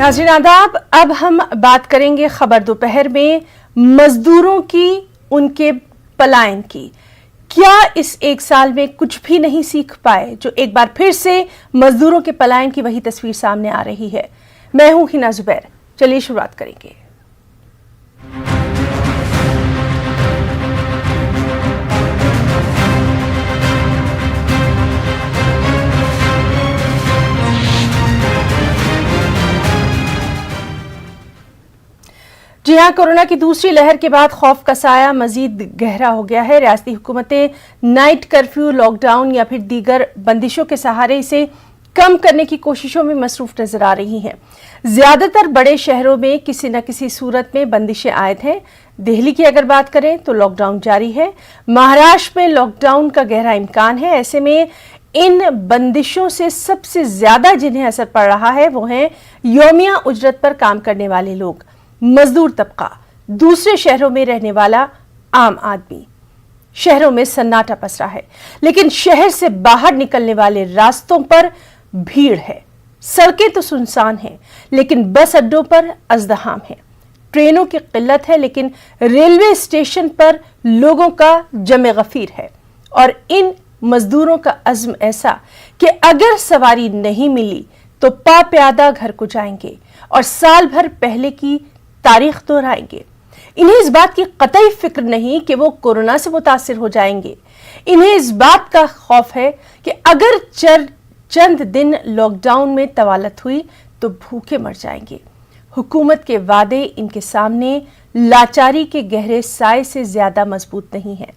नाज़रीन आदाब, अब हम बात करेंगे खबर दोपहर में मजदूरों की, उनके पलायन की। क्या इस एक साल में कुछ भी नहीं सीख पाए, जो एक बार फिर से मजदूरों के पलायन की वही तस्वीर सामने आ रही है। मैं हूं हिना जुबैर। चलिए शुरुआत करेंगे। जी हाँ, कोरोना की दूसरी लहर के बाद खौफ का साया मजीद गहरा हो गया है। रियासती हुकूमतें नाइट कर्फ्यू, लॉकडाउन या फिर दीगर बंदिशों के सहारे इसे कम करने की कोशिशों में मसरूफ नजर आ रही हैं। ज्यादातर बड़े शहरों में किसी न किसी सूरत में बंदिशें आयद हैं। दिल्ली की अगर बात करें तो लॉकडाउन जारी है। महाराष्ट्र में लॉकडाउन का गहरा इम्कान है। ऐसे में इन बंदिशों से सबसे ज्यादा जिन्हें असर पड़ रहा है वो हैं यौमिया उजरत पर काम करने वाले लोग, मजदूर तबका, दूसरे शहरों में रहने वाला आम आदमी। शहरों में सन्नाटा पसरा है, लेकिन शहर से बाहर निकलने वाले रास्तों पर भीड़ है। सड़कें तो सुनसान हैं, लेकिन बस अड्डों पर अज़दहाम है। ट्रेनों की किल्लत है, लेकिन रेलवे स्टेशन पर लोगों का जमे गफीर है। और इन मजदूरों का अज़्म ऐसा कि अगर सवारी नहीं मिली तो प्यादा घर को जाएंगे और साल भर पहले की तारीख दोहराएंगे। इन्हें इस बात की कतई फिक्र नहीं कि वो कोरोना से मुतासिर हो जाएंगे। इन्हें इस बात का खौफ है कि अगर चंद दिन लॉकडाउन में तवालत हुई तो भूखे मर जाएंगे। हुकूमत के वादे इनके सामने लाचारी के गहरे साए से ज्यादा मजबूत नहीं है।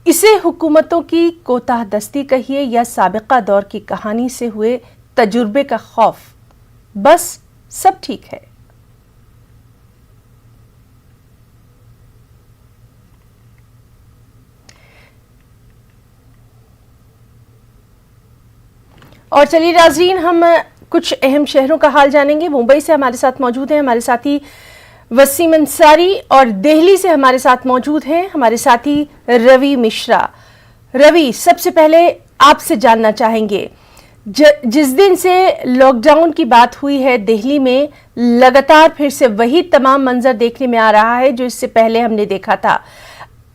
इसे हुकूमतों की कोताहदस्ती कहिए या साबिका दौर की कहानी से हुए तजुर्बे का खौफ, बस सब ठीक है। और चलिए नाज़रीन, हम कुछ अहम शहरों का हाल जानेंगे। मुंबई से हमारे साथ मौजूद हैं हमारे साथी वसीम अंसारी और दिल्ली से हमारे साथ मौजूद हैं हमारे साथी रवि मिश्रा। रवि, सबसे पहले आपसे जानना चाहेंगे, जिस दिन से लॉकडाउन की बात हुई है दिल्ली में, लगातार फिर से वही तमाम मंजर देखने में आ रहा है जो इससे पहले हमने देखा था।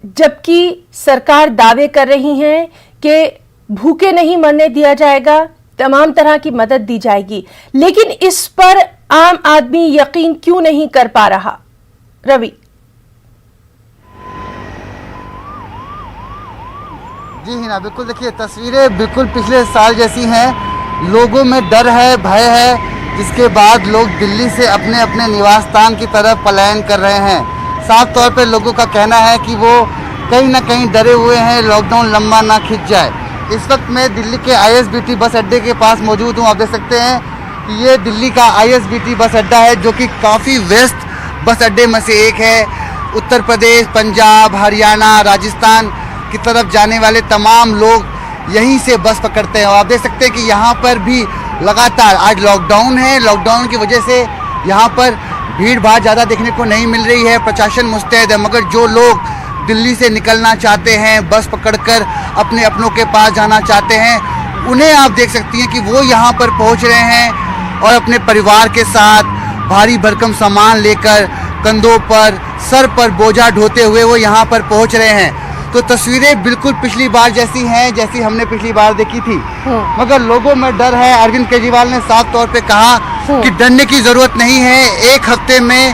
जबकि सरकार दावे कर रही है कि भूखे नहीं मरने दिया जाएगा, तमाम तरह की मदद दी जाएगी, लेकिन इस पर आम आदमी यकीन क्यों नहीं कर पा रहा? रवि। जी हिना, बिल्कुल देखिए, तस्वीरें बिल्कुल पिछले साल जैसी हैं। लोगों में डर है, भय है, जिसके बाद लोग दिल्ली से अपने अपने निवास स्थान की तरफ पलायन कर रहे हैं। साफ तौर पर लोगों का कहना है कि वो कहीं ना कहीं डरे हुए हैं लॉकडाउन लंबा ना खिंच जाए। इस वक्त मैं दिल्ली के ISBT बस अड्डे के पास मौजूद हूँ। आप देख सकते हैं कि ये दिल्ली का ISBT बस अड्डा है, जो कि काफ़ी व्यस्त बस अड्डे में से एक है। उत्तर प्रदेश, पंजाब, हरियाणा, राजस्थान की तरफ जाने वाले तमाम लोग यहीं से बस पकड़ते हैं। और आप देख सकते हैं कि यहाँ पर भी लगातार आज लॉकडाउन है। लॉकडाउन की वजह से यहाँ पर भीड़ भाड़ ज़्यादा देखने को नहीं मिल रही है। प्रशासन मुस्तैद है, मगर जो लोग दिल्ली से निकलना चाहते हैं, बस पकड़कर अपने अपनों के पास जाना चाहते हैं, उन्हें आप देख सकती हैं कि वो यहाँ पर पहुँच रहे हैं और अपने परिवार के साथ भारी भरकम सामान लेकर कंधों पर, सर पर बोझा ढोते हुए वो यहाँ पर पहुँच रहे हैं। तो तस्वीरें बिल्कुल पिछली बार जैसी हैं, जैसी हमने पिछली बार देखी थी, मगर लोगों में डर है। अरविंद केजरीवाल ने साफ तौर पे कहा कि डरने की ज़रूरत नहीं है। एक हफ्ते में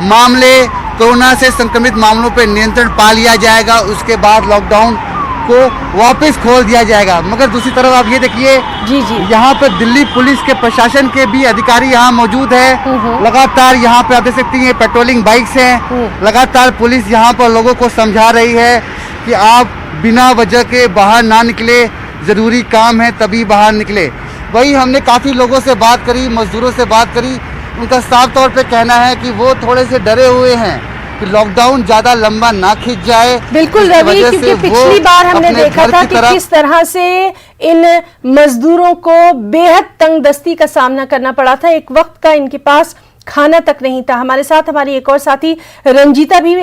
मामले, कोरोना से संक्रमित मामलों पर नियंत्रण पा लिया जाएगा, उसके बाद लॉकडाउन को वापस खोल दिया जाएगा। मगर दूसरी तरफ आप ये देखिए, यहाँ पर दिल्ली पुलिस के प्रशासन के भी अधिकारी यहाँ मौजूद है। लगातार यहाँ पे आप देख सकती हैं पेट्रोलिंग बाइक्स हैं। लगातार पुलिस यहाँ पर लोगों को समझा रही है कि आप बिना वजह के बाहर ना निकले, ज़रूरी काम है तभी बाहर निकले। वही हमने काफ़ी लोगों से बात करी, मजदूरों से बात करी, उनका साफ तौर पे कहना है कि वो थोड़े से डरे हुए हैं कि लॉकडाउन ज्यादा लंबा ना खिंच जाए। बिल्कुल रवि, क्योंकि पिछली बार हमने देखा था कि किस तरह से इन मजदूरों को बेहद तंग दस्ती का सामना करना पड़ा था। एक वक्त का इनके पास खाना तक नहीं था। हमारे साथ हमारी एक और साथी रंजीता भी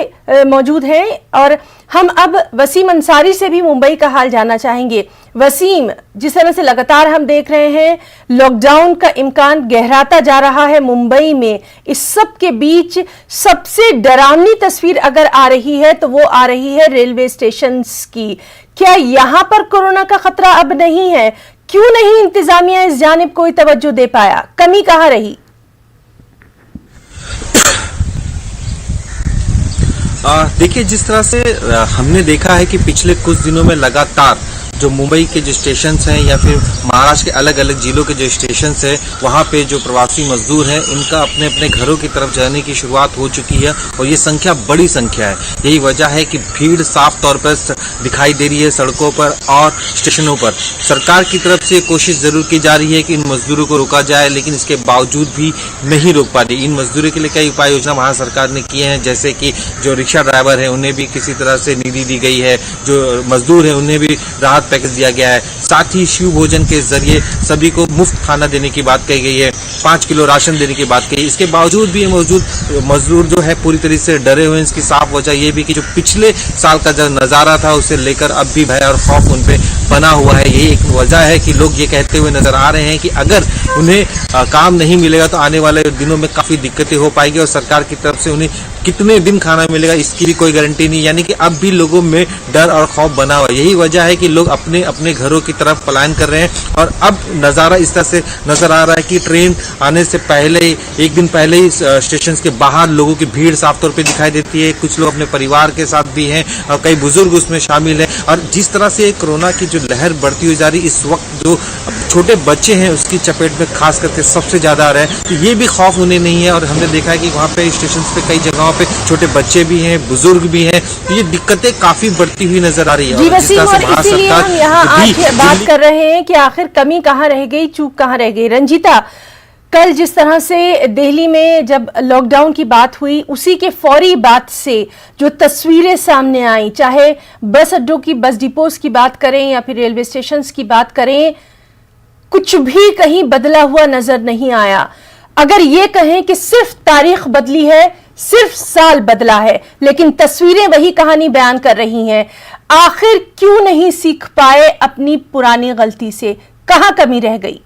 मौजूद हैं और हम अब वसीम अंसारी से भी मुंबई का हाल जानना चाहेंगे। वसीम, जिस तरह से लगातार हम देख रहे हैं लॉकडाउन का इम्कान गहराता जा रहा है मुंबई में, इस सब के बीच सबसे डरावनी तस्वीर अगर आ रही है तो वो आ रही है रेलवे स्टेशंस की। क्या यहां पर कोरोना का खतरा अब नहीं है? क्यों नहीं इंतजामिया इस जानिब कोई तवज्जो दे पाया? कमी कहां रही? देखिए, जिस तरह से हमने देखा है कि पिछले कुछ दिनों में लगातार जो मुंबई के जो स्टेशन हैं या फिर महाराष्ट्र के अलग अलग जिलों के जो स्टेशन हैं, वहाँ पे जो प्रवासी मजदूर हैं उनका अपने अपने घरों की तरफ जाने की शुरुआत हो चुकी है और ये संख्या बड़ी संख्या है। यही वजह है कि भीड़ साफ तौर पर दिखाई दे रही है सड़कों पर और स्टेशनों पर। सरकार की तरफ से कोशिश जरूर की जा रही है कि इन मजदूरों को रोका जाए, लेकिन इसके बावजूद भी नहीं रोक पा रही। इन मजदूरों के लिए कई उपाय योजना वहाँ सरकार ने किए हैं, जैसे कि जो रिक्शा ड्राइवर है उन्हें भी किसी तरह से निधि दी गई है, जो मजदूर है उन्हें भी राहत पैकेज दिया गया है। साथ ही शिव भोजन के जरिए सभी को मुफ्त खाना देने की बात कही गई है, 5 किलो राशन देने की बात कही। इसके बावजूद भी मजदूर जो है पूरी तरीके से डरे हुए हैं। इसकी साफ वजह यह भी कि जो पिछले साल का जो नजारा था उसे लेकर अब भी भय और खौफ उन पे बना हुआ है। यही एक वजह है कि लोग ये कहते हुए नजर आ रहे हैं कि अगर उन्हें काम नहीं मिलेगा तो आने वाले दिनों में काफी दिक्कतें हो पाएगी और सरकार की तरफ से उन्हें कितने दिन खाना मिलेगा इसकी भी कोई गारंटी नहीं। यानी कि अब भी लोगों में डर और खौफ बना हुआ है। यही वजह है कि लोग अपने अपने घरों की तरफ पलायन कर रहे हैं और अब नजारा इस तरह से नजर आ रहा है कि ट्रेन आने से पहले एक दिन पहले ही स्टेशन के बाहर लोगों की भीड़ साफ तौर पे दिखाई देती है। कुछ लोग अपने परिवार के साथ भी हैं और कई बुजुर्ग उसमें शामिल हैं। और जिस तरह से कोरोना की जो लहर बढ़ती हुई जा रही, इस वक्त जो छोटे बच्चे हैं उसकी चपेट में खास करके सबसे ज्यादा आ रहे हैं, तो ये भी खौफ उन्हें नहीं है। और हमने देखा है कि वहाँ पे स्टेशन पे कई जगहों पे छोटे बच्चे भी हैं, बुजुर्ग भी हैं, तो ये दिक्कतें काफी बढ़ती हुई नजर आ रही है। जी वसीम, और इसीलिए हम यहाँ आज बात कर रहे हैं कि आखिर कमी कहाँ रह गई, चूक कहाँ रह गई। रंजीता, कल जिस तरह से दिल्ली में जब लॉकडाउन की बात हुई, उसी के फौरी बाद से जो तस्वीरें सामने आई, चाहे बस अड्डों की, बस डिपोज की बात करें या फिर रेलवे स्टेशंस की बात करें, कुछ भी कहीं बदला हुआ नजर नहीं आया। अगर ये कहें कि सिर्फ तारीख बदली है, सिर्फ साल बदला है, लेकिन तस्वीरें वही कहानी बयान कर रही हैं। आखिर क्यों नहीं सीख पाए अपनी पुरानी गलती से? कहां कमी रह गई?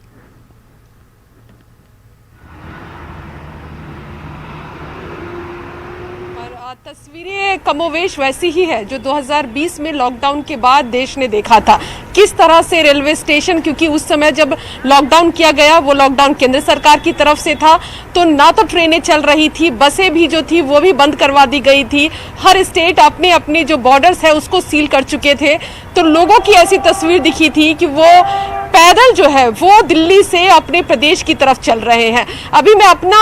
तस्वीरें कमोवेश वैसी ही है जो 2020 में लॉकडाउन के बाद देश ने देखा था। किस तरह से रेलवे स्टेशन, क्योंकि उस समय जब लॉकडाउन किया गया वो लॉकडाउन केंद्र सरकार की तरफ से था, तो ना तो ट्रेनें चल रही थी, बसें भी जो थी वो भी बंद करवा दी गई थी। हर स्टेट अपने अपने जो बॉर्डर्स है उसको सील कर चुके थे। तो लोगों की ऐसी तस्वीर दिखी थी कि वो पैदल जो है वो दिल्ली से अपने प्रदेश की तरफ चल रहे हैं। अभी मैं अपना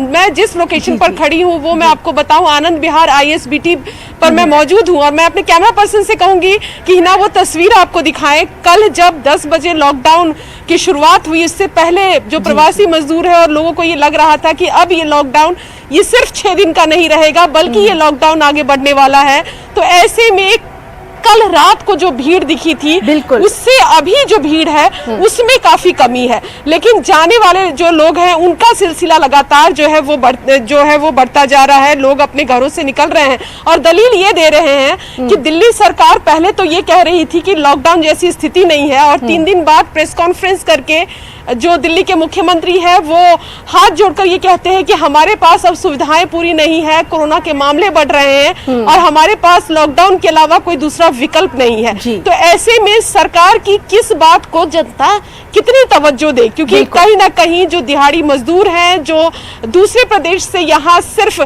मैं जिस लोकेशन पर खड़ी हूँ वो मैं आपको बताऊं, आनंद विहार ISBT पर मैं मौजूद हूँ और मैं अपने कैमरा पर्सन से कहूंगी कि ना वो तस्वीर आपको दिखाएं। कल जब 10 बजे लॉकडाउन की शुरुआत हुई, इससे पहले जो प्रवासी मजदूर है और लोगों को ये लग रहा था कि अब ये लॉकडाउन ये सिर्फ 6 दिन का नहीं रहेगा, बल्कि ये लॉकडाउन आगे बढ़ने वाला है। तो ऐसे में कल रात को जो भीड़ दिखी थी उससे अभी जो भीड़ है उसमें काफी कमी है। लेकिन जाने वाले जो लोग हैं उनका सिलसिला लगातार जो है वो बढ़ता जा रहा है। लोग अपने घरों से निकल रहे हैं और दलील ये दे रहे हैं कि दिल्ली सरकार पहले तो ये कह रही थी कि लॉकडाउन जैसी स्थिति नहीं है, और 3 दिन बाद प्रेस कॉन्फ्रेंस करके जो दिल्ली के मुख्यमंत्री है वो हाथ जोड़कर ये कहते हैं कि हमारे पास अब सुविधाएं पूरी नहीं है, कोरोना के मामले बढ़ रहे हैं और हमारे पास लॉकडाउन के अलावा कोई दूसरा विकल्प नहीं है। तो ऐसे में सरकार की किस बात को जनता कितनी तवज्जो दे, क्योंकि कहीं ना कहीं जो दिहाड़ी मजदूर हैं, जो दूसरे प्रदेश से यहाँ सिर्फ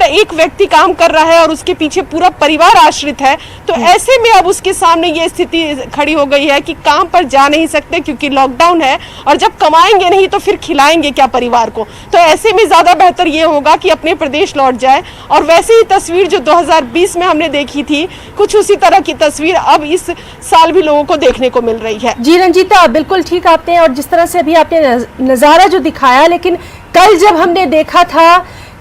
एक व्यक्ति काम कर रहा है और उसके पीछे पूरा परिवार आश्रित है, तो ऐसे में अब उसके सामने ये स्थिति खड़ी हो गई है कि काम पर जा नहीं सकते क्योंकि लॉकडाउन है, और जब कमाएंगे नहीं तो फिर खिलाएंगे क्या परिवार को। तो ऐसे में ज्यादा बेहतर ये होगा कि अपने प्रदेश लौट जाए। और वैसे ही तस्वीर जो 2020 में हमने देखी थी, कुछ उसी तरह की तस्वीर अब इस साल भी लोगों को देखने को मिल रही है। जी रंजीता, बिल्कुल ठीक आपने, और जिस तरह से अभी आपने नजारा जो दिखाया, लेकिन कल जब हमने देखा था,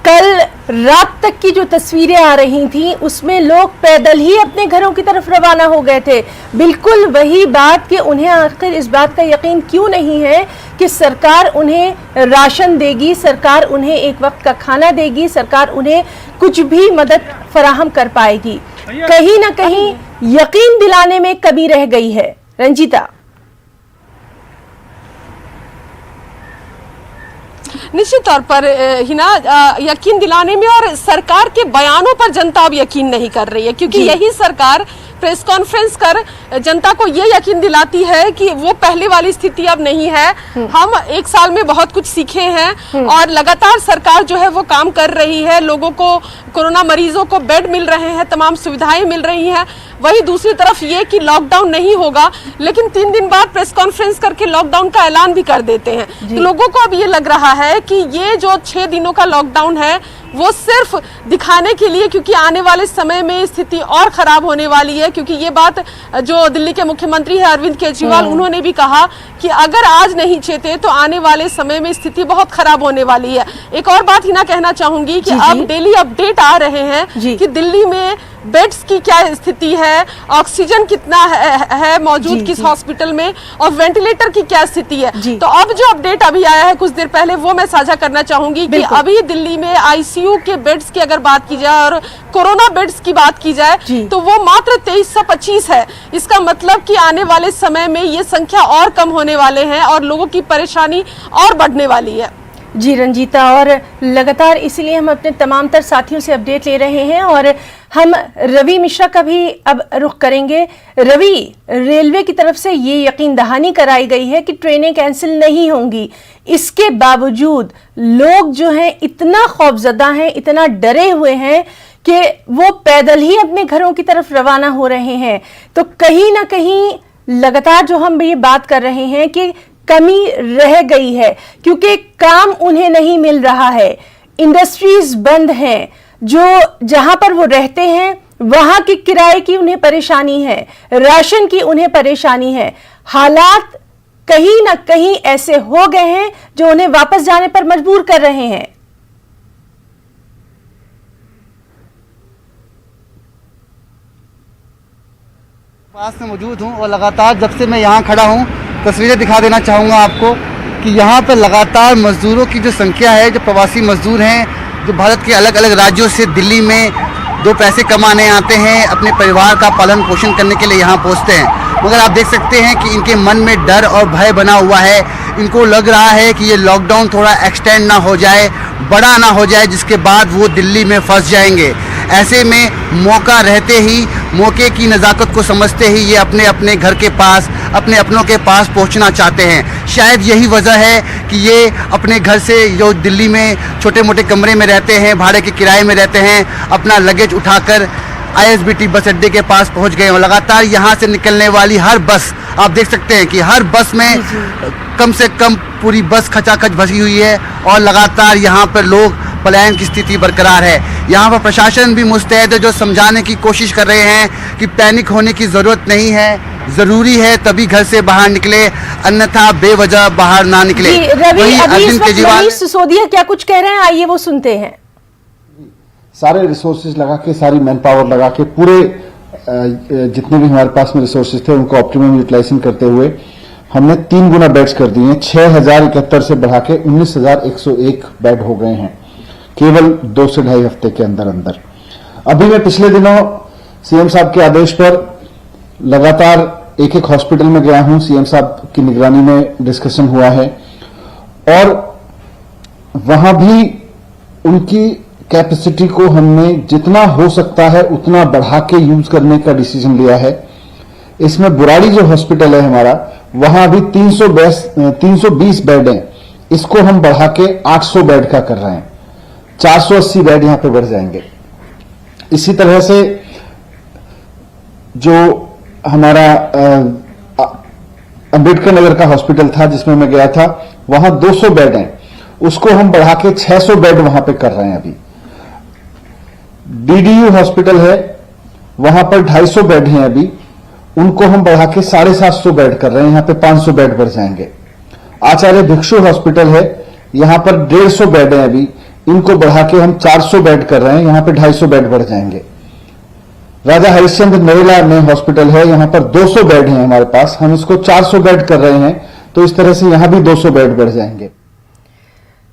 कल रात तक की जो तस्वीरें आ रही थीं उसमें लोग पैदल ही अपने घरों की तरफ रवाना हो गए थे। बिल्कुल वही बात कि उन्हें आखिर इस बात का यकीन क्यों नहीं है कि सरकार उन्हें राशन देगी, सरकार उन्हें एक वक्त का खाना देगी, सरकार उन्हें कुछ भी मदद फराहम कर पाएगी। कहीं ना कहीं यकीन दिलाने में कमी रह गई है। रंजीता, निश्चित तौर पर हिना, यकीन दिलाने में और सरकार के बयानों पर जनता अब यकीन नहीं कर रही है, क्योंकि यही सरकार प्रेस कॉन्फ्रेंस कर जनता को ये यकीन दिलाती है कि वो पहले वाली स्थिति अब नहीं है। हम एक साल में बहुत कुछ सीखे हैं और लगातार सरकार जो है वो काम कर रही है। लोगों को, कोरोना मरीजों को बेड मिल रहे हैं, तमाम सुविधाएं मिल रही हैं। वही दूसरी तरफ ये कि लॉकडाउन नहीं होगा, लेकिन 3 दिन बाद प्रेस कॉन्फ्रेंस करके लॉकडाउन का ऐलान भी कर देते हैं। तो लोगों को अब ये लग रहा है कि ये जो 6 दिनों का लॉकडाउन है वो सिर्फ दिखाने के लिए, क्योंकि आने वाले समय में स्थिति और खराब होने वाली है। क्योंकि ये बात जो दिल्ली के मुख्यमंत्री है अरविंद केजरीवाल, उन्होंने भी कहा कि अगर आज नहीं चेते तो आने वाले समय में स्थिति बहुत खराब होने वाली है। एक और बात हिना कहना चाहूंगी कि अब डेली अपडेट आ रहे हैं कि दिल्ली में बेड्स की क्या स्थिति है, ऑक्सीजन कितना है मौजूद किस हॉस्पिटल में, और वेंटिलेटर की क्या स्थिति है। तो अब जो अपडेट अभी आया है कुछ देर पहले, वो मैं साझा करना चाहूंगी कि अभी दिल्ली में आईसीयू के बेड्स की अगर बात की जाए और कोरोना बेड्स की बात की जाए तो वो मात्र 2325 है। इसका मतलब कि आने वाले समय में ये संख्या और कम होने वाले हैं और लोगों की परेशानी और बढ़ने वाली है। जी रंजीता, और लगातार इसीलिए हम अपने तमाम तर साथियों से अपडेट ले रहे हैं और हम रवि मिश्रा का भी अब रुख करेंगे। रवि, रेलवे की तरफ से ये यकीन दहानी कराई गई है कि ट्रेनें कैंसिल नहीं होंगी, इसके बावजूद लोग जो हैं इतना खौफजदा हैं, इतना डरे हुए हैं कि वो पैदल ही अपने घरों की तरफ रवाना हो रहे हैं। तो कहीं ना कहीं लगातार जो हम ये बात कर रहे हैं कि कमी रह गई है, क्योंकि काम उन्हें नहीं मिल रहा है, इंडस्ट्रीज बंद हैं, जो जहां पर वो रहते हैं वहां की किराए की उन्हें परेशानी है, राशन की उन्हें परेशानी है। हालात कहीं ना कहीं ऐसे हो गए हैं जो उन्हें वापस जाने पर मजबूर कर रहे हैं। पास में मौजूद हूं और लगातार जब से मैं यहां खड़ा हूं तस्वीरें दिखा देना चाहूँगा आपको कि यहाँ पर लगातार मज़दूरों की जो संख्या है, जो प्रवासी मज़दूर हैं, जो भारत के अलग अलग राज्यों से दिल्ली में 2 पैसे कमाने आते हैं, अपने परिवार का पालन पोषण करने के लिए यहाँ पहुँचते हैं। मगर आप देख सकते हैं कि इनके मन में डर और भय बना हुआ है। इनको लग रहा है कि ये लॉकडाउन थोड़ा एक्सटेंड ना हो जाए, बड़ा ना हो जाए, जिसके बाद वो दिल्ली में फंस जाएंगे। ऐसे में मौका रहते ही, मौके की नज़ाकत को समझते ही ये अपने अपने घर के पास, अपने अपनों के पास पहुंचना चाहते हैं। शायद यही वजह है कि ये अपने घर से, जो दिल्ली में छोटे मोटे कमरे में रहते हैं, भाड़े के किराए में रहते हैं, अपना लगेज उठाकर ISBT बस अड्डे के पास पहुंच गए हैं। लगातार यहाँ से निकलने वाली हर बस, आप देख सकते हैं कि हर बस में कम से कम पूरी बस खचाखच भसी हुई है और लगातार यहाँ पर लोग पलायन की स्थिति बरकरार है। यहाँ पर प्रशासन भी मुस्तैद है, जो समझाने की कोशिश कर रहे हैं कि पैनिक होने की ज़रूरत नहीं है, ज़रूरी है तभी घर से बाहर निकले, अन्यथा बेवजह बाहर ना निकले। रवि, अरविंद केजरीवाल सिसोदिया क्या कुछ कह रहे हैं, आइए वो सुनते हैं। सारे रिसोर्सेज लगा के, सारी मैन पावर लगा के, पूरे जितने भी हमारे पास में रिसोर्सेज थे उनको ऑप्टिमम यूटिलाइजेशन करते हुए हमने 3 गुना बेड्स कर दिए हैं। 6071 से बढ़ा के 19,101 बेड हो गए हैं केवल 2 से ढाई हफ्ते के अंदर अंदर। अभी मैं पिछले दिनों सीएम साहब के आदेश पर लगातार एक हॉस्पिटल में गया हूं। सीएम साहब की निगरानी में डिस्कशन हुआ है और वहां भी उनकी कैपेसिटी को हमने जितना हो सकता है उतना बढ़ा के यूज करने का डिसीजन लिया है। इसमें बुराड़ी जो हॉस्पिटल है हमारा, वहां भी 320 बेड हैं, इसको हम बढ़ा के 800 बेड का कर रहे हैं। 480 बेड यहां पे बढ़ जाएंगे। इसी तरह से जो हमारा अंबेडकर नगर का हॉस्पिटल था जिसमें मैं गया था, वहां 200 बेड हैं, उसको हम बढ़ा के 600 बेड वहां पे कर रहे हैं। अभी DDU हॉस्पिटल है, वहां पर 250 बेड हैं, अभी उनको हम बढ़ा के 750 बेड कर रहे हैं, यहां पे 500 बेड बढ़ जाएंगे। आचार्य भिक्षु हॉस्पिटल है, यहां पर 150 बेड हैं, अभी इनको बढ़ा के हम 400 बेड कर रहे हैं, यहां पे 250 बेड बढ़ जाएंगे। राजा हरिश्चंद्र नरेला में हॉस्पिटल है, यहां पर 200 बेड हैं हमारे पास, हम इसको 400 बेड कर रहे हैं, तो इस तरह से यहां भी 200 बेड बढ़ जाएंगे।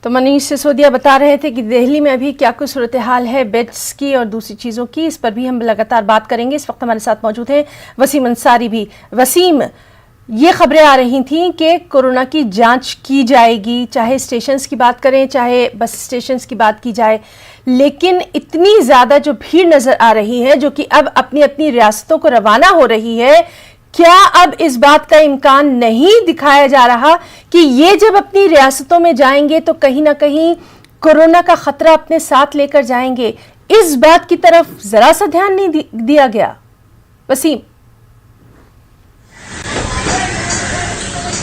तो मनीष सिसोदिया बता रहे थे कि दिल्ली में अभी क्या कुछ सूरत हाल है बेड्स की और दूसरी चीज़ों की, इस पर भी हम लगातार बात करेंगे। इस वक्त हमारे साथ मौजूद है वसीम अंसारी भी। वसीम, ये खबरें आ रही थीं कि कोरोना की जांच की जाएगी, चाहे स्टेशंस की बात करें चाहे बस स्टेशंस की बात की जाए, लेकिन इतनी ज़्यादा जो भीड़ नज़र आ रही है जो कि अब अपनी अपनी रियासतों को रवाना हो रही है, क्या अब इस बात का इम्कान नहीं दिखाया जा रहा कि ये जब अपनी रियासतों में जाएंगे तो कहीं ना कहीं कोरोना का खतरा अपने साथ लेकर जाएंगे? इस बात की तरफ जरा सा ध्यान नहीं दिया गया। वसीम,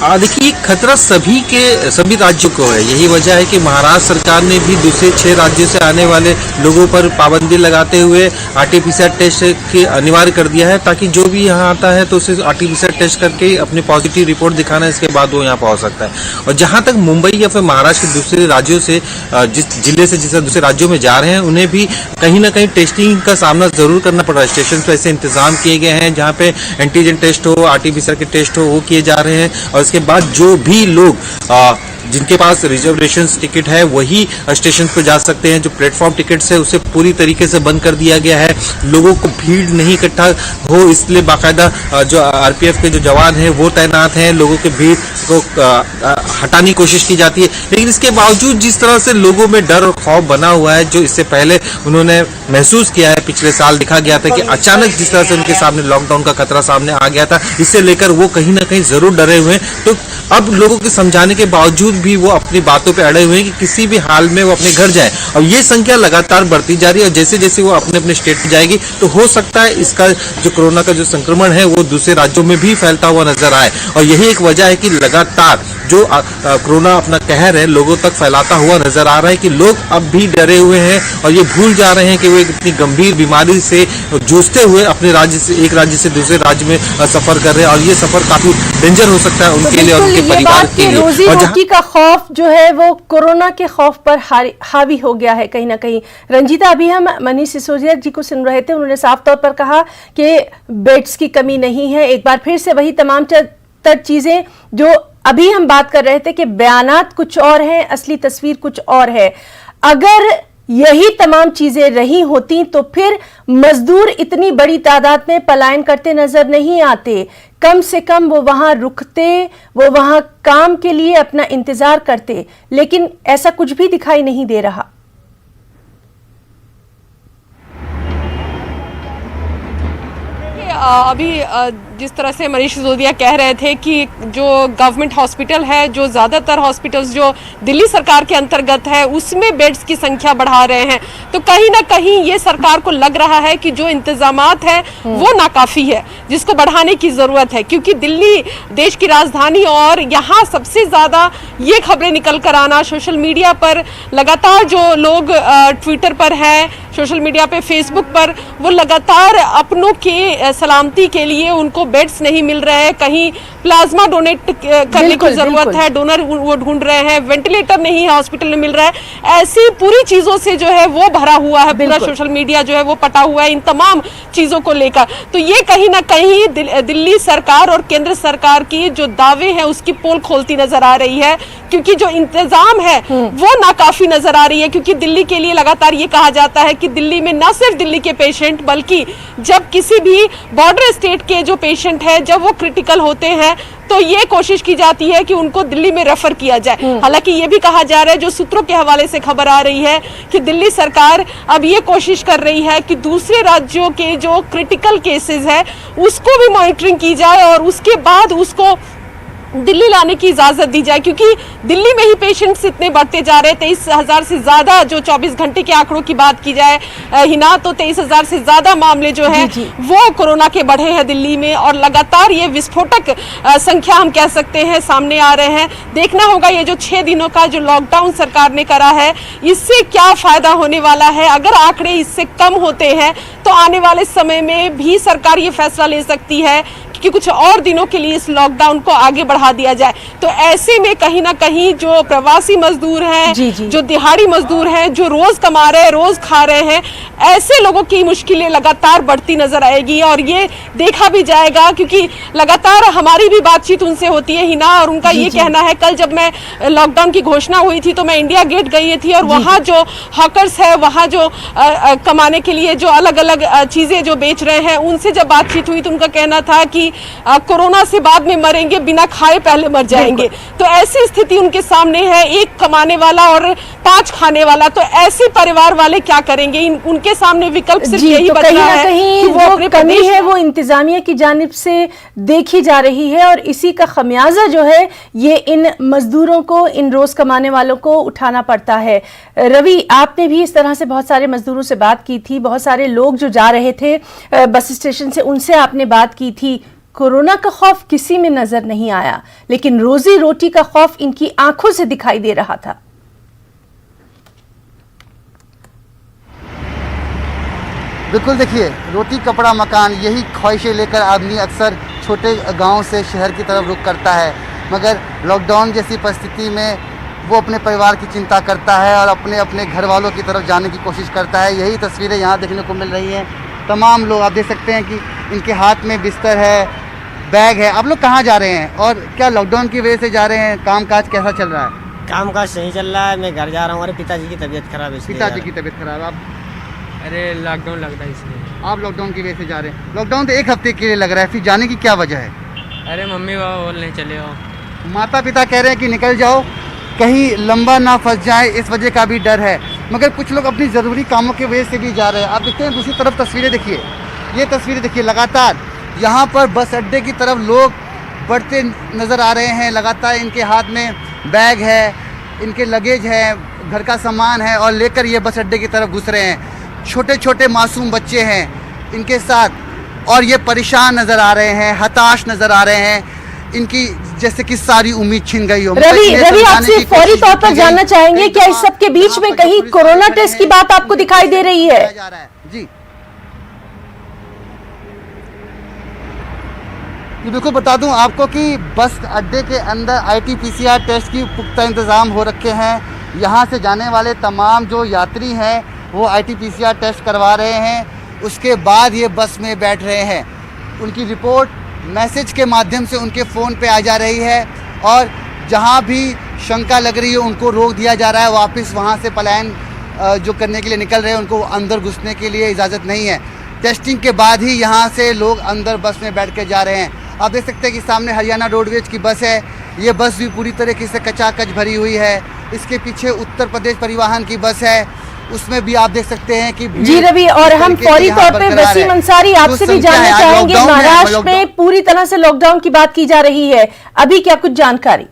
देखिए, खतरा सभी राज्यों को है। यही वजह है कि महाराष्ट्र सरकार ने भी दूसरे 6 राज्यों से आने वाले लोगों पर पाबंदी लगाते हुए आरटीपीसीआर टेस्ट के अनिवार्य कर दिया है, ताकि जो भी यहाँ आता है तो उसे आरटीपीसीआर टेस्ट करके अपनी पॉजिटिव रिपोर्ट दिखाना है, इसके बाद वो यहाँ पहुंच सकता है। और जहां तक मुंबई या फिर महाराष्ट्र के दूसरे राज्यों से जिस जिले से जिस दूसरे राज्यों में जा रहे हैं, उन्हें भी कहीं ना कहीं टेस्टिंग का सामना जरूर करना पड़ रहा है। स्टेशन पर ऐसे इंतजाम किए गए हैं जहाँ पे एंटीजन टेस्ट हो, आरटीपीसीआर के टेस्ट हो, वो किए जा रहे हैं। और इसके बाद जो भी लोग जिनके पास रिजर्वेशन टिकट है वही स्टेशन पर जा सकते हैं। जो प्लेटफॉर्म टिकट्स है उसे पूरी तरीके से बंद कर दिया गया है। लोगों को भीड़ नहीं इकट्ठा हो, इसलिए बाकायदा जो आरपीएफ के जो जवान हैं वो तैनात हैं। लोगों के भीड़ को हटाने की कोशिश की जाती है, लेकिन इसके बावजूद जिस तरह से लोगों में डर और खौफ बना हुआ है, जो इससे पहले उन्होंने महसूस किया है, पिछले साल देखा गया था कि अचानक जिस तरह से उनके सामने लॉकडाउन का खतरा सामने आ गया था, इससे लेकर वो कहीं ना कहीं जरूर डरे हुए हैं। तो अब लोगों के समझाने के बावजूद भी वो अपनी बातों पे अड़े हुए हैं कि किसी भी हाल में वो अपने घर जाए। और ये संख्या लगातार बढ़ती जा रही है, और जैसे जैसे वो अपने अपने स्टेट में जाएगी तो हो सकता है इसका जो कोरोना का जो संक्रमण है वो दूसरे राज्यों में भी फैलता हुआ नजर आए। और यही एक वजह है कि लगातार जो कोरोना अपना कहर है लोगों तक फैलाता हुआ नजर आ रहा है, कि लोग अब भी डरे हुए हैं और ये भूल जा रहे हैं कि वो एक इतनी गंभीर बीमारी से जूझते हुए अपने राज्य से एक राज्य से दूसरे राज्य में सफर कर रहे हैं। और ये सफर काफी डेंजर हो सकता है उनके लिए और उनके परिवार के लिए। रोजी रोटी का खौफ जो है वो कोरोना के खौफ पर हावी हो गया है कहीं ना कहीं। रंजीता, अभी हम मनीष सिसोदिया जी को सुन रहे थे, उन्होंने साफ तौर पर कहा कि बेड्स की कमी नहीं है। एक बार फिर से वही तमाम चीजें जो अभी हम बात कर रहे थे कि बयानात कुछ और हैं, असली तस्वीर कुछ और है। अगर यही तमाम चीजें रही होती तो फिर मजदूर इतनी बड़ी तादाद में पलायन करते नजर नहीं आते। कम से कम वो वहां रुकते, वो वहां काम के लिए अपना इंतजार करते, लेकिन ऐसा कुछ भी दिखाई नहीं दे रहा। अभी जिस तरह से मनीष सिसोदिया कह रहे थे कि जो गवर्नमेंट हॉस्पिटल है, जो ज़्यादातर हॉस्पिटल्स जो दिल्ली सरकार के अंतर्गत है उसमें बेड्स की संख्या बढ़ा रहे हैं, तो कहीं ना कहीं ये सरकार को लग रहा है कि जो इंतजामात है वो नाकाफ़ी है, जिसको बढ़ाने की ज़रूरत है। क्योंकि दिल्ली देश की राजधानी और यहाँ सबसे ज़्यादा ये खबरें निकल कर आना, सोशल मीडिया पर लगातार जो लोग ट्विटर पर है, सोशल मीडिया पे फेसबुक पर, वो लगातार अपनों के सलामती के लिए उनको बेड्स नहीं मिल रहे हैं, कहीं प्लाज्मा डोनेट करने की जरूरत है, डोनर वो ढूंढ रहे हैं, वेंटिलेटर नहीं है हॉस्पिटल में मिल रहा है। ऐसी पूरी चीजों से जो है वो भरा हुआ है, पूरा सोशल मीडिया जो है वो पटा हुआ है इन तमाम चीजों को लेकर। तो ये कहीं ना कहीं दिल्ली सरकार और केंद्र सरकार की जो दावे हैं उसकी पोल खोलती नजर आ रही है, क्योंकि जो इंतजाम है वो नाकाफी नजर आ रही है। क्योंकि दिल्ली के लिए लगातार ये कहा जाता है कि दिल्ली में न सिर्फ दिल्ली के पेशेंट, बल्कि जब किसी भी बॉर्डर स्टेट के जो पेशेंट है जब वो क्रिटिकल होते हैं तो ये कोशिश की जाती है कि उनको दिल्ली में रेफर किया जाए। हालांकि ये भी कहा जा रहा है, जो सूत्रों के हवाले से खबर आ रही है, कि दिल्ली सरकार अब ये कोशिश कर रही है कि दूसरे राज्यों के जो क्रिटिकल केसेस है उसको भी मॉनिटरिंग की जाए और उसके बाद उसको दिल्ली लाने की इजाजत दी जाए। क्योंकि दिल्ली में ही पेशेंट्स इतने बढ़ते जा रहे हैं, 23,000 से ज्यादा जो 24 घंटे के आंकड़ों की बात की जाए हिना, तो 23,000 से ज्यादा मामले जो है वो कोरोना के बढ़े हैं दिल्ली में। और लगातार ये विस्फोटक संख्या हम कह सकते हैं सामने आ रहे हैं। देखना होगा ये जो 6 दिनों का जो लॉकडाउन सरकार ने करा है इससे क्या फायदा होने वाला है। अगर आंकड़े इससे कम होते हैं तो आने वाले समय में भी सरकार ये फैसला ले सकती है कि कुछ और दिनों के लिए इस लॉकडाउन को आगे बढ़ा दिया जाए। तो ऐसे में कहीं ना कहीं जो प्रवासी मजदूर हैं, जो दिहाड़ी मजदूर हैं, जो रोज कमा रहे हैं, रोज खा रहे हैं, ऐसे लोगों की मुश्किलें लगातार बढ़ती नजर आएगी। और ये देखा भी जाएगा क्योंकि लगातार हमारी भी बातचीत उनसे होती है हिना, और उनका ये कहना है, कल जब मैं लॉकडाउन की घोषणा हुई थी तो मैं इंडिया गेट गई थी और वहाँ जो हॉकर्स है, वहाँ जो कमाने के लिए जो अलग अलग चीजें जो बेच रहे हैं, उनसे जब बातचीत हुई तो उनका कहना था कि कोरोना से बाद में मरेंगे, बिना खाए पहले मर जाएंगे। तो ऐसी स्थिति उनके सामने है, एक कमाने वाला और 5 खाने वाला। तो ऐसे परिवार वाले क्या करेंगे? उनके सामने विकल्प सिर्फ यही तो बच कहीं रहा ना है कहीं कि वो कमी है वो इंतजामिया की जानिब से देखी जा रही है, और इसी का खमियाजा जो है ये इन मजदूरों को, इन रोज कमाने वालों को उठाना पड़ता है। रवि, आपने भी इस तरह से बहुत सारे मजदूरों से बात की थी, बहुत सारे लोग जो जा रहे थे बस स्टेशन से, उनसे आपने बात की थी। कोरोना का खौफ किसी में नजर नहीं आया, लेकिन रोजी रोटी का खौफ इनकी आंखों से दिखाई दे रहा था। बिल्कुल, देखिए, रोटी कपड़ा मकान, यही ख्वाहिशें लेकर आदमी अक्सर छोटे गांव से शहर की तरफ रुख करता है, मगर लॉकडाउन जैसी परिस्थिति में वो अपने परिवार की चिंता करता है और अपने अपने घर वालों की तरफ जाने की कोशिश करता है। यही तस्वीरें यहाँ देखने को मिल रही हैं। तमाम लोग, आप देख सकते हैं कि इनके हाथ में बिस्तर है, बैग है। आप लोग कहाँ जा रहे हैं और क्या लॉकडाउन की वजह से जा रहे हैं? कामकाज कैसा चल रहा है? कामकाज सही चल रहा है, मैं घर जा रहा हूँ। अरे पिताजी की तबीयत खराब है। पिताजी की तबीयत खराब। आप? अरे लॉकडाउन लग रहा है इसलिए। आप लॉकडाउन की वजह से जा रहे हैं? लॉकडाउन तो 1 हफ्ते के लिए लग रहा है, फिर जाने की क्या वजह है? अरे मम्मी पापा बोल नहीं चले हो। माता पिता कह रहे हैं कि निकल जाओ, कहीं लंबा ना फंस जाए, इस वजह का भी डर है। मगर कुछ लोग अपनी ज़रूरी कामों की वजह से भी जा रहे हैं। आप देखते हैं दूसरी तरफ तस्वीरें देखिए, ये तस्वीरें देखिए, लगातार यहाँ पर बस अड्डे की तरफ लोग बढ़ते नज़र आ रहे हैं। लगातार इनके हाथ में बैग है, इनके लगेज है, घर का सामान है, और लेकर ये बस अड्डे की तरफ घुस रहे हैं। छोटे छोटे मासूम बच्चे हैं इनके साथ, और ये परेशान नज़र आ रहे हैं, हताश नज़र आ रहे हैं। इनकी जैसे कि सारी उम्मीद छिन गई हो। रवि, आपसे फौरी तौर पर जानना चाहेंगे, क्या इस सब के बीच में कहीं कोरोना टेस्ट की बात आपको दिखाई दे रही है? जी बिल्कुल, बता दूं आपको कि बस अड्डे के अंदर RT-PCR टेस्ट की पुख्ता इंतज़ाम हो रखे हैं। यहाँ से जाने वाले तमाम जो यात्री हैं वो RT-PCR टेस्ट करवा रहे हैं, उसके बाद ये बस में बैठ रहे हैं। उनकी रिपोर्ट मैसेज के माध्यम से उनके फ़ोन पे आ जा रही है, और जहाँ भी शंका लग रही है उनको रोक दिया जा रहा है। वापस वहाँ से पलायन जो करने के लिए निकल रहे हैं, उनको अंदर घुसने के लिए इजाज़त नहीं है। टेस्टिंग के बाद ही यहाँ से लोग अंदर बस में बैठ के जा रहे हैं। आप देख सकते हैं कि सामने हरियाणा रोडवेज की बस है। ये बस भी पूरी तरीके से कचाकच भरी हुई है। इसके पीछे उत्तर प्रदेश परिवहन की बस है, उसमें भी आप देख सकते हैं कि जी रवि, और हम फौरी तौर पे वसीम अंसारी आपसे भी जानना चाहेंगे, महाराष्ट्र में पूरी तरह से लॉकडाउन की बात की जा रही है, अभी क्या कुछ जानकारी?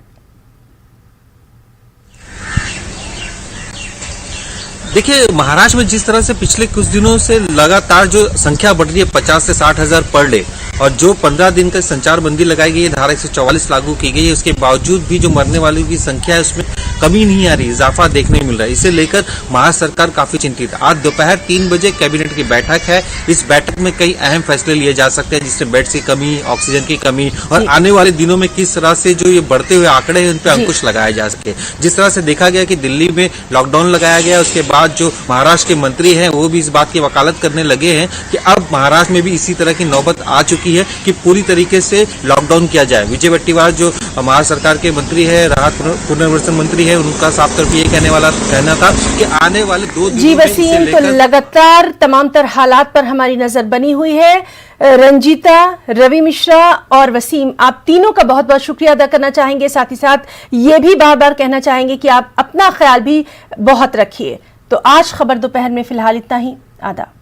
देखिए, महाराष्ट्र में जिस तरह से पिछले कुछ दिनों से लगातार जो संख्या बढ़ रही है 50 से 60 हजार पर डे, और जो 15 दिन का संचार बंदी लगाई गई है, धारा 144 लागू की गई है, उसके बावजूद भी जो मरने वालों की संख्या है उसमें कमी नहीं आ रही, इजाफा देखने मिल रहा है। इसे लेकर महाराष्ट्र सरकार काफी चिंतित है। आज दोपहर 3 बजे कैबिनेट की बैठक है। इस बैठक में कई अहम फैसले लिए जा सकते हैं, जिससे बेड्स की कमी, ऑक्सीजन की कमी, और आने वाले दिनों में किस तरह से जो ये बढ़ते हुए आंकड़े हैं उन पर अंकुश लगाया जा सके। जिस तरह से देखा गया कि दिल्ली में लॉकडाउन लगाया गया, उसके बाद जो महाराष्ट्र के मंत्री हैं वो भी इस बात की वकालत करने लगे हैं कि अब महाराष्ट्र में भी इसी तरह की नौबत आ चुकी है कि पूरी तरीके से लॉकडाउन किया जाए। विजय वट्टीवार जो महाराष्ट्र सरकार के मंत्री है, राहत पुनर्वसन मंत्री है, उनका साफ तौर पर ये कहना था कि आने वाले 2 दिनों जी वसीम, तो लगातार तमाम तरह हालात पर हमारी नजर बनी हुई है। रंजीता, रवि मिश्रा और वसीम, आप तीनों का बहुत बहुत शुक्रिया अदा करना चाहेंगे। साथ ही साथ ये भी बार बार कहना चाहेंगे कि आप अपना ख्याल भी बहुत रखिए। तो आज खबर दोपहर में फिलहाल इतना ही। आदाब।